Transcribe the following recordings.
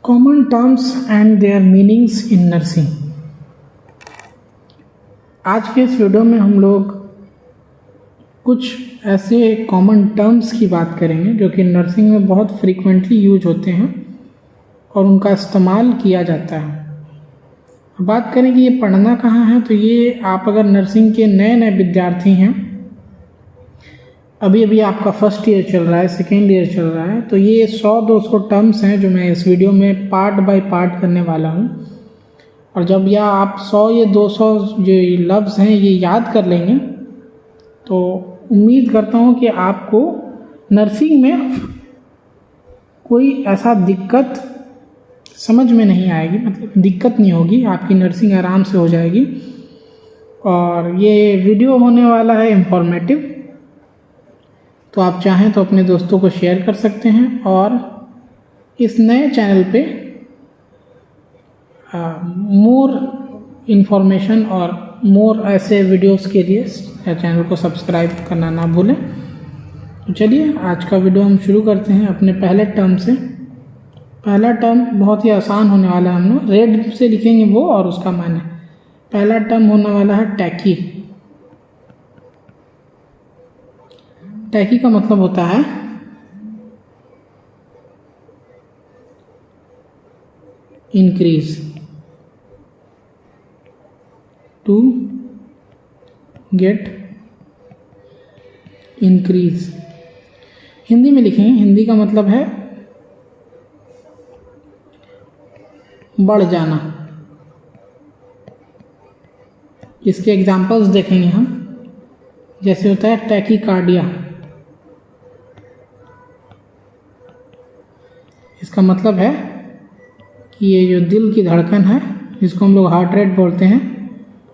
Common terms and there meanings in nursing. आज के इस वीडियो में हम लोग कुछ ऐसे कॉमन टर्म्स की बात करेंगे जो कि नर्सिंग में बहुत फ्रीक्वेंटली यूज होते हैं और उनका इस्तेमाल किया जाता है। बात करें कि ये पढ़ना कहाँ है, तो ये आप अगर नर्सिंग के नए नए विद्यार्थी हैं, अभी आपका फर्स्ट ईयर चल रहा है, सेकेंड ईयर चल रहा है, तो ये 100-200 टर्म्स हैं जो मैं इस वीडियो में पार्ट बाय पार्ट करने वाला हूँ। और जब यह आप 100 या 200 जो लफ्ज़ हैं ये याद कर लेंगे तो उम्मीद करता हूँ कि आपको नर्सिंग में कोई ऐसा दिक्कत समझ में नहीं आएगी, मतलब दिक्कत नहीं होगी, आपकी नर्सिंग आराम से हो जाएगी। और ये वीडियो होने वाला है इंफॉर्मेटिव, तो आप चाहें तो अपने दोस्तों को शेयर कर सकते हैं। और इस नए चैनल पे मोर इन्फॉर्मेशन और मोर ऐसे वीडियोस के लिए चैनल को सब्सक्राइब करना ना भूलें। तो चलिए आज का वीडियो हम शुरू करते हैं अपने पहले टर्म से। पहला टर्म बहुत ही आसान होने वाला है, हम लोग रेड से लिखेंगे वो और उसका माने। पहला टर्म होने वाला है टैकी। टैकी का मतलब होता है increase, to get increase. Hindi में लिखेंगे, हिंदी का मतलब है बढ़ जाना। इसके एग्जाम्पल्स देखेंगे हम, जैसे होता है टैकीकार्डिया। इसका मतलब है कि ये जो दिल की धड़कन है, जिसको हम लोग हार्ट रेट बोलते हैं,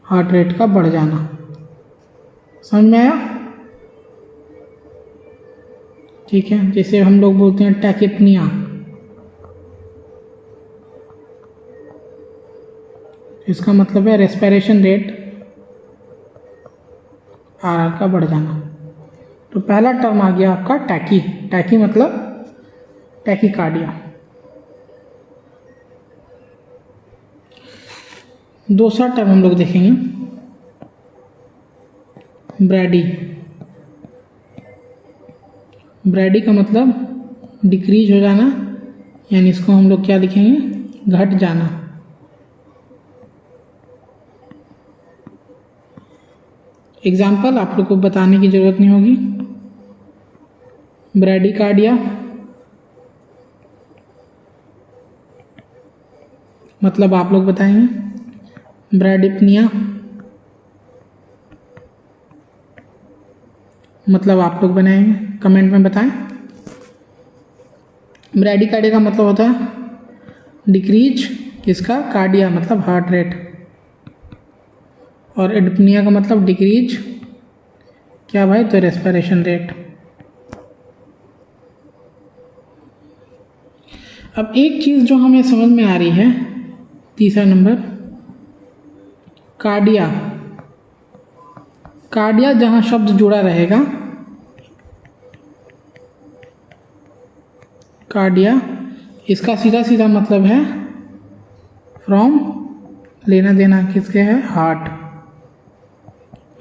हार्ट रेट का बढ़ जाना। समझ में आया? ठीक है। जैसे हम लोग बोलते हैं टैकिपनिया, इसका मतलब है रेस्पिरेशन रेट आर का बढ़ जाना। तो पहला टर्म आ गया आपका टैकी। टैकी मतलब टैकीकार्डिया। दूसरा टर्म हम लोग देखेंगे ब्रैडी। ब्रैडी का मतलब डिक्रीज हो जाना, यानी इसको हम लोग क्या लिखेंगे, घट जाना। एग्जाम्पल आप लोग को बताने की जरूरत नहीं होगी। ब्रैडीकार्डिया मतलब आप लोग बताएंगे। ब्रैडिपनिया मतलब आप लोग बनाएंगे, कमेंट में बताएं। ब्रैडीकार्डिया का मतलब होता है डिक्रीज किसका, कार्डिया मतलब हार्ट रेट, और एडिपनिया का मतलब डिक्रीज क्या भाई, तो रेस्पिरेशन रेट। अब एक चीज़ जो हमें समझ में आ रही है, तीसरा नंबर कार्डिया। कार्डिया जहाँ शब्द जुड़ा रहेगा, कार्डिया, इसका सीधा सीधा मतलब है फ्रॉम, लेना देना किसके है, हार्ट,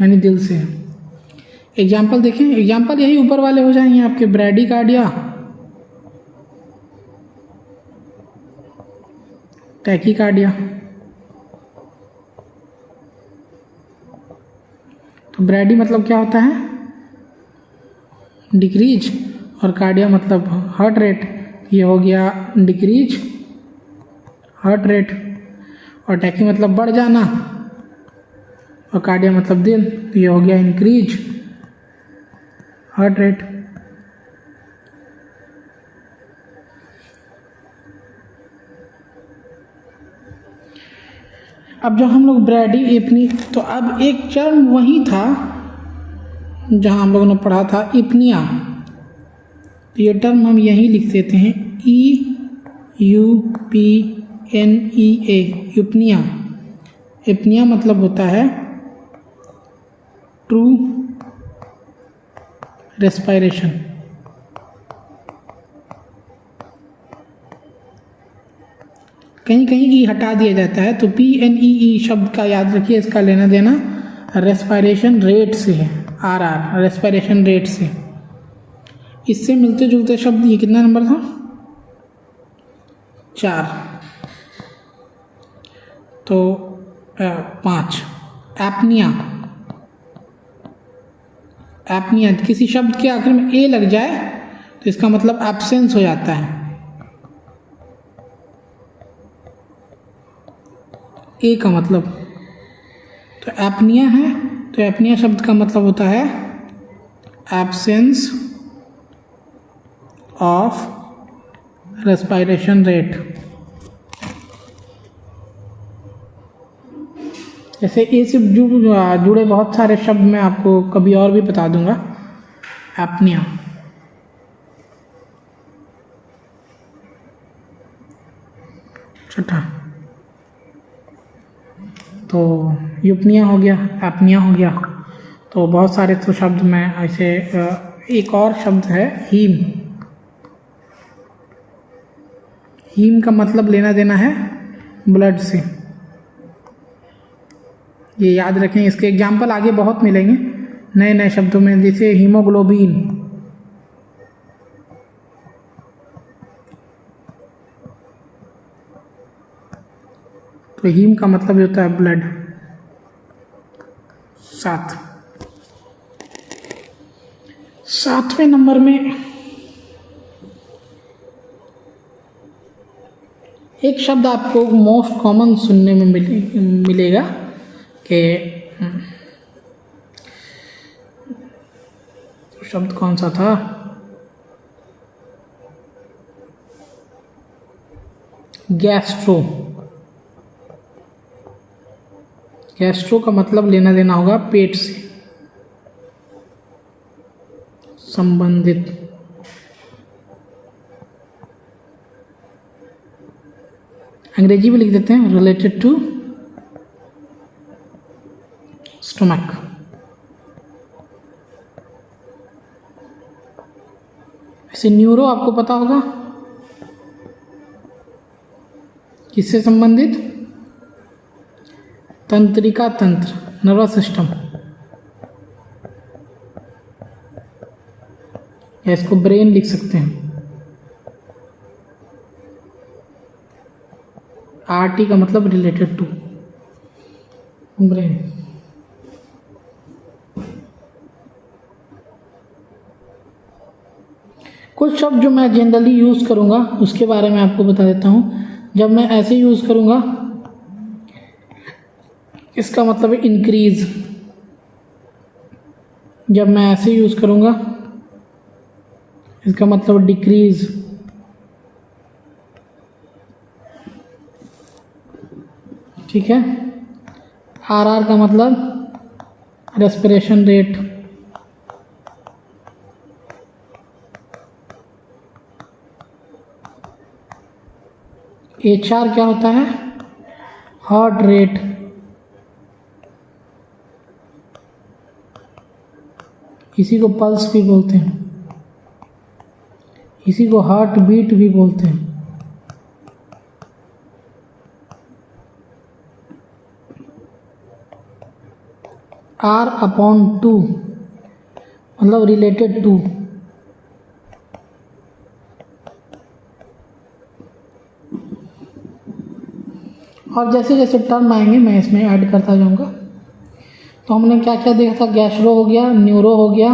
यानी दिल से। एग्जाम्पल देखें, एग्जाम्पल यही ऊपर वाले हो जाएंगे आपके, ब्रैडीकार्डिया, टैकीकार्डिया। तो ब्रैडी मतलब क्या होता है, डिक्रीज, और कार्डिया मतलब हार्ट रेट। ये हो गया डिक्रीज हार्ट रेट, और टैकी मतलब बढ़ जाना, और कार्डिया मतलब दिल, तो ये हो गया इंक्रीज हार्ट रेट। अब जब हम लोग ब्रैडी एपनी, तो अब एक टर्म वही था जहां हम लोगों ने पढ़ा था इपनिया, तो ये टर्म हम यहीं लिख देते हैं, EUPNEA, यूपनिया। एपनिया मतलब होता है ट्रू रेस्पिरेशन। कहीं कहीं ई हटा दिया जाता है, तो PNEE शब्द का याद रखिए, इसका लेना देना रेस्पिरेशन रेट से है, RR रेस्पिरेशन रेट से। इससे मिलते जुलते शब्द ये कितना नंबर था, 4, तो 5 एपनिया। एपनिया किसी शब्द के आखिर में ए लग जाए तो इसका मतलब एब्सेंस हो जाता है, ए का मतलब, तो एपनिया है, तो एपनिया शब्द का मतलब होता है एब्सेंस ऑफ रेस्पिरेशन रेट। ऐसे ए से जुड़े बहुत सारे शब्द मैं आपको कभी और भी बता दूंगा। एपनिया, छठा, तो यूपनिया हो गया, एपनिया हो गया, तो बहुत सारे तो शब्द में ऐसे। एक और शब्द है हीम। हीम का मतलब लेना देना है ब्लड से, ये याद रखें। इसके एग्जाम्पल आगे बहुत मिलेंगे नए नए शब्दों में, जैसे हीमोग्लोबिन, तो हीम का मतलब होता है ब्लड। 7वें नंबर में एक शब्द आपको मोस्ट कॉमन सुनने में मिलेगा कि शब्द कौन सा था, गैस्ट्रो। गैस्ट्रो का मतलब लेना देना होगा पेट से संबंधित। अंग्रेजी में लिख देते हैं रिलेटेड टू स्टमक। ऐसे न्यूरो आपको पता होगा किससे संबंधित, तंत्रिका तंत्र, नर्वस सिस्टम, या इसको ब्रेन लिख सकते हैं। RT का मतलब रिलेटेड टू ब्रेन। कुछ शब्द जो मैं जनरली यूज करूंगा उसके बारे में आपको बता देता हूं। जब मैं ऐसे यूज करूंगा, इसका मतलब है इंक्रीज। जब मैं ऐसे यूज करूंगा, इसका मतलब डिक्रीज। ठीक है। RR का मतलब रेस्पिरेशन रेट। HR क्या होता है, हार्ट रेट। इसी को पल्स भी बोलते हैं, इसी को हार्ट बीट भी बोलते हैं। R/2 मतलब रिलेटेड टू। और जैसे जैसे टर्म आएंगे मैं इसमें ऐड करता जाऊंगा। तो हमने क्या क्या देखा था, गैस्ट्रो हो गया, न्यूरो हो गया,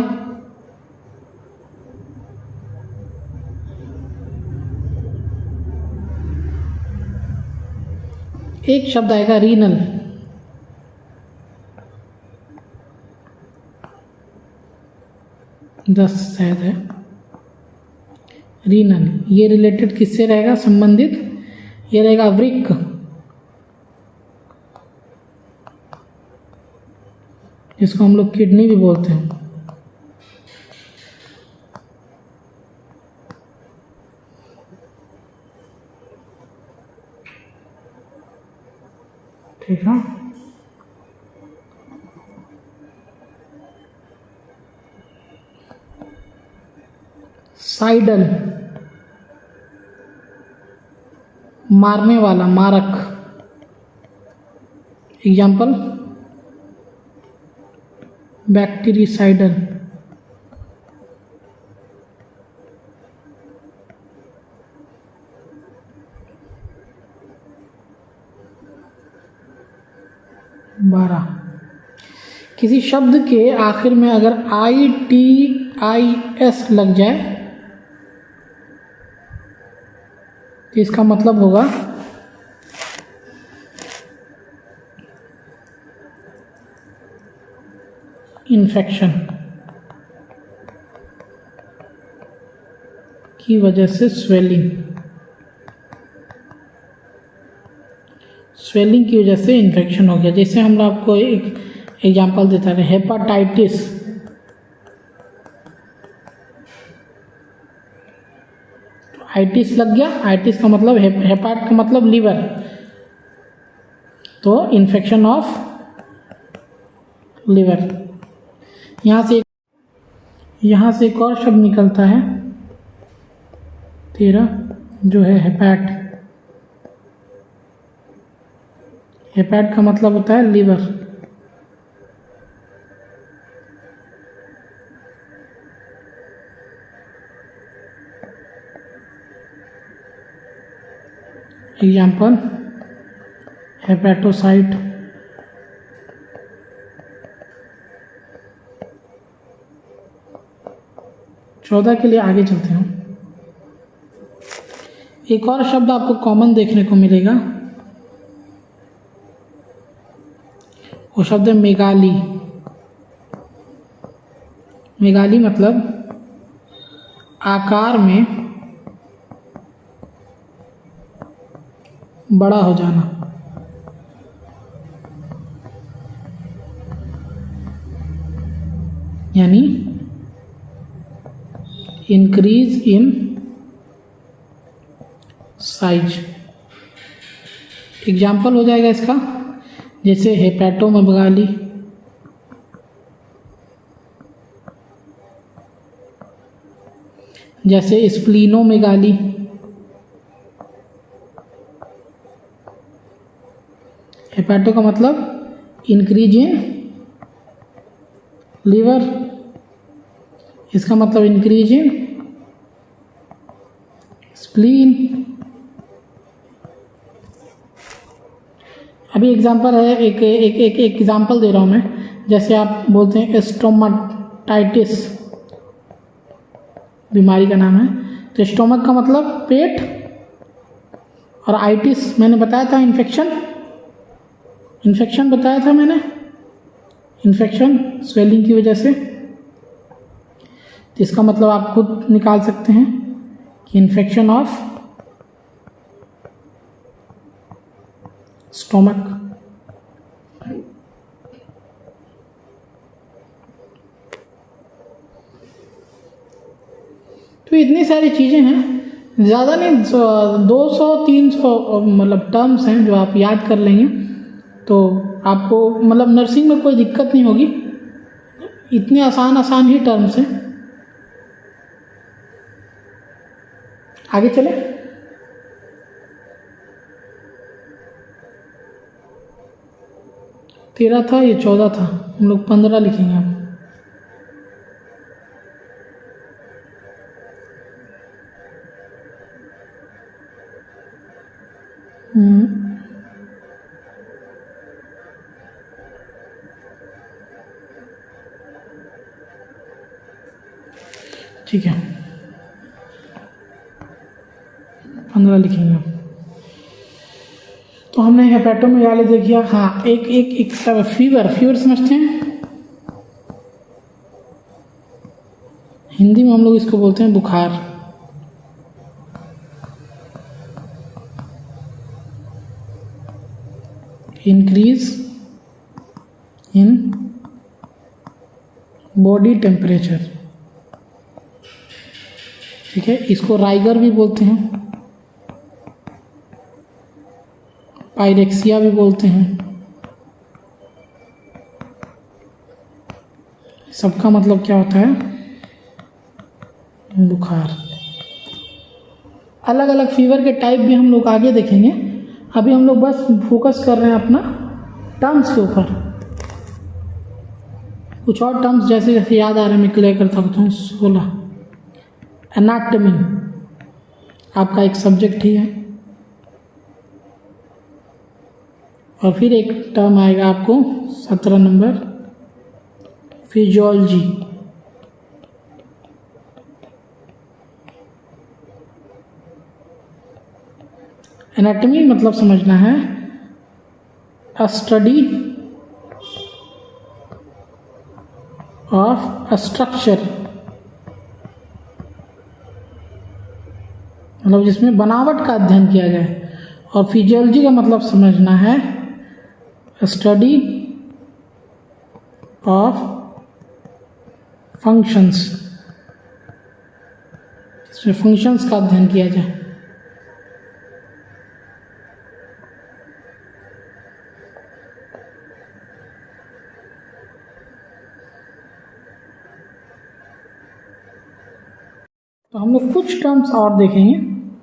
एक शब्द आएगा रीनल। दस शायद है रीनल। ये रिलेटेड किससे रहेगा, संबंधित, ये रहेगा वृक्क, जिसको हम लोग किडनी भी बोलते हैं। ठीक है। साइडल मारने वाला, मारक। एग्जाम्पल बैक्टीरिसाइडल, बारह। किसी शब्द के आखिर में अगर ITIS लग जाए तो इसका मतलब होगा इन्फेक्शन की वजह से स्वेलिंग की वजह से इन्फेक्शन हो गया। जैसे हम आपको एक एग्जांपल देता है, हेपाटाइटिस। आइटिस लग गया, आइटिस का मतलब हेपाट का मतलब लीवर, तो इन्फेक्शन ऑफ लीवर। यहाँ से एक और शब्द निकलता है 13 जो है हेपैट। हेपैट का मतलब होता है लीवर। एग्जाम्पल हेपेटोसाइट, चौदह के लिए आगे चलते हैं। एक और शब्द आपको कॉमन देखने को मिलेगा, वो शब्द है मेगाली। मेगाली मतलब आकार में बड़ा हो जाना। यानी इंक्रीज इन साइज। एग्जाम्पल हो जाएगा इसका, जैसे हेपेटोमेगाली, जैसे स्प्लीनोमेगाली, हेपेटो का मतलब इंक्रीज इन लीवर, इसका मतलब इंक्रीज इन स्प्लीन। अभी एग्जांपल है, एक एग्जांपल दे रहा हूँ मैं। जैसे आप बोलते हैं स्टोमाटाइटिस, बीमारी का नाम है, तो स्टोमक का मतलब पेट, और आइटिस मैंने बताया था इन्फेक्शन बताया था मैंने, इन्फेक्शन स्वेलिंग की वजह से। तो इसका मतलब आप खुद निकाल सकते हैं कि इन्फेक्शन ऑफ स्टोमक। तो इतनी सारी चीज़ें हैं, ज़्यादा नहीं, 200-300 मतलब टर्म्स हैं जो आप याद कर लेंगे तो आपको मतलब नर्सिंग में कोई दिक्कत नहीं होगी। इतने आसान ही टर्म्स हैं। आगे चले। तेरह था, ये 14 था, हम लोग 15 लिखेंगे अब। ठीक है, 15 लिखेंगे हम। तो हमने हेपेटोमेगाली देख लिया। हाँ, एक फीवर समझते हैं। हिंदी में हम लोग इसको बोलते हैं बुखार। इंक्रीज इन बॉडी टेम्परेचर, ठीक है। इसको राइगर भी बोलते हैं, पायरेक्सिया भी बोलते हैं। सबका मतलब क्या होता है? बुखार। अलग अलग फीवर के टाइप भी हम लोग आगे देखेंगे। अभी हम लोग बस फोकस कर रहे हैं अपना टर्म्स के ऊपर। कुछ और टर्म्स जैसे जैसे याद आ रहे हैं मैं क्लियर करता हूँ। 16 एनाटॉमी आपका एक सब्जेक्ट ही है। और फिर एक टर्म आएगा आपको 17 नंबर फिजियोलॉजी। एनाटॉमी मतलब समझना है अ स्टडी ऑफ अ स्ट्रक्चर, मतलब जिसमें बनावट का अध्ययन किया जाए। और फिजियोलॉजी का मतलब समझना है स्टडी ऑफ फंक्शंस, इसमें फंक्शंस का अध्ययन किया जाए। तो हम लोग कुछ टर्म्स और देखेंगे,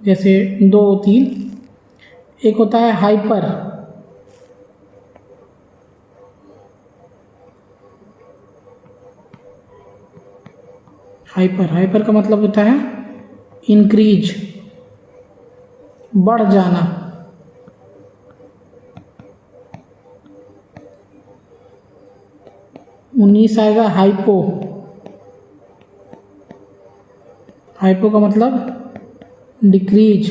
जैसे 2-3। एक होता है हाइपर, हाइपर का मतलब होता है इंक्रीज, बढ़ जाना। उन्नीस आएगा हाइपो, हाइपो का मतलब डिक्रीज,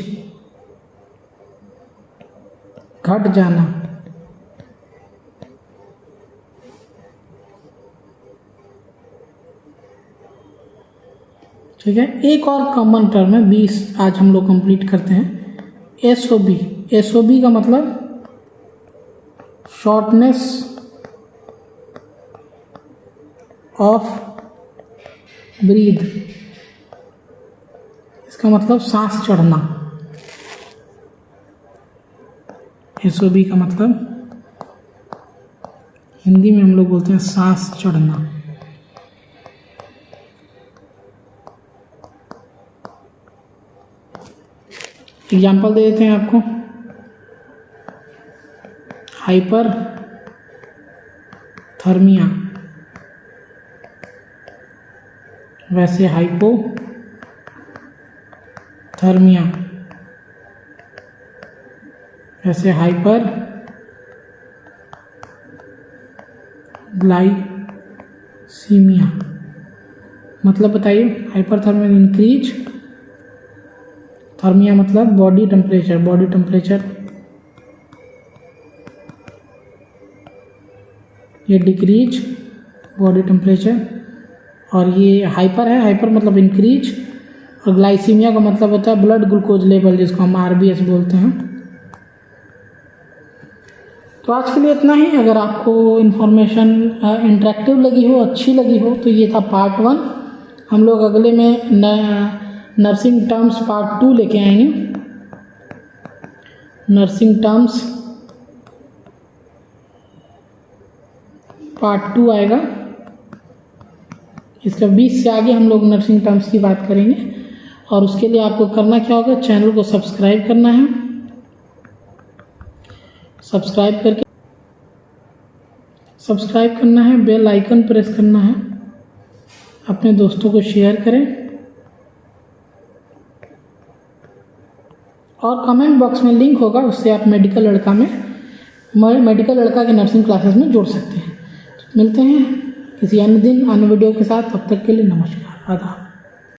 घट जाना। ठीक है, एक और कॉमन टर्म है 20 आज हम लोग कंप्लीट करते हैं। एसओबी, एसओबी का मतलब शॉर्टनेस ऑफ ब्रीथ, इसका मतलब सांस चढ़ना। एसओबी का मतलब हिंदी में हम लोग बोलते हैं सांस चढ़ना। एग्जाम्पल दे देते हैं आपको। हाइपर थर्मिया, वैसे हाइपो थर्मिया, वैसे हाइपर ग्लाइसीमिया। मतलब बताइए, हाइपर थर्मिया इंक्रीज, थर्मिया मतलब बॉडी टेम्परेचर, बॉडी टेम्परेचर, ये डिक्रीज बॉडी टेम्परेचर। और ये हाइपर है, हाइपर मतलब इंक्रीज। और ग्लाइसीमिया का मतलब होता है ब्लड ग्लूकोज लेवल, जिसको हम आरबीएस बोलते हैं। तो आज के लिए इतना ही। अगर आपको इन्फॉर्मेशन इंटरेक्टिव लगी हो, अच्छी लगी हो, तो ये था पार्ट 1। हम लोग अगले में नर्सिंग टर्म्स पार्ट 2 लेके आएंगे। नर्सिंग टर्म्स पार्ट 2 आएगा। इसका 20 से आगे हम लोग नर्सिंग टर्म्स की बात करेंगे। और उसके लिए आपको करना क्या होगा, चैनल को सब्सक्राइब करना है। सब्सक्राइब करना है, बेल आइकन प्रेस करना है, अपने दोस्तों को शेयर करें। और कमेंट बॉक्स में लिंक होगा, उससे आप मेडिकल लड़का के नर्सिंग क्लासेस में जुड़ सकते हैं। मिलते हैं किसी अन्य दिन अन्य वीडियो के साथ। तब तक के लिए नमस्कार, आदाब।